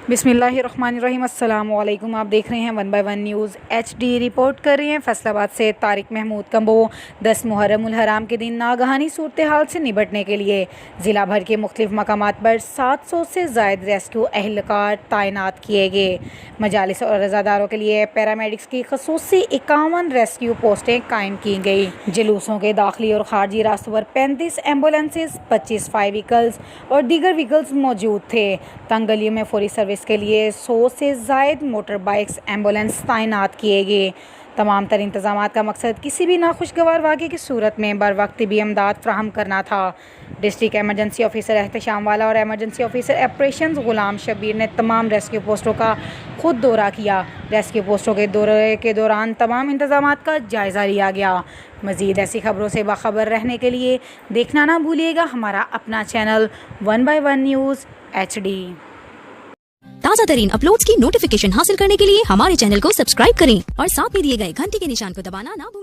बिस्मिल्लाहिर्रहमानिर्रहीम। अस्सलामु अलैकुम। आप देख रहे हैं 1 बाय 1 न्यूज़ HD। रिपोर्ट कर रहे हैं फैसलाबाद से तारिक महमूद कंबो। 10 मुहर्रम उल हराम के दिन नागहानी सूरत हाल से निपटने के लिए ज़िला भर के मुख्तलिफ मकामात पर 700 से ज़ायद रेस्क्यू एहलकार तैनात किए गए। मजालिस और रज़ादारों के लिए पैरामेडिक्स की खसूसी 51 रेस्क्यू पोस्टें कायम की गई। जुलूसों के दाखिली और खारजी रास्तों पर 35 एम्बुलेंसेज, 25 फायर व्हीकल्स और दीगर व्हीकल्स मौजूद थे। तंग गलियों में फौरी सर्विस के लिए 100 से ज़ायद मोटर बाइक्स एम्बुलेंस तैनात किए गए। तमाम तर इंतज़ामात का मकसद किसी भी नाखुशगवार वाक़े की सूरत में बर वक्त भी इमदाद फ्राहम करना था। डिस्ट्रिक्ट एमरजेंसी ऑफिसर एहतशाम वाला और एमरजेंसी ऑफिसर ऑपरेशंस गुलाम शबीर ने तमाम रेस्क्यू पोस्टों का खुद दौरा किया। रेस्क्यू पोस्टों के दौरे के दौरान तमाम इंतज़ामात का जायज़ा लिया गया। मज़ीद ऐसी खबरों से बाखबर रहने के लिए देखना ना भूलिएगा हमारा अपना चैनल 1 बाय 1 न्यूज़ HD। ताज़ा तरीन अपलोड्स की नोटिफिकेशन हासिल करने के लिए हमारे चैनल को सब्सक्राइब करें और साथ में दिए गए घंटी के निशान को दबाना ना भूलें।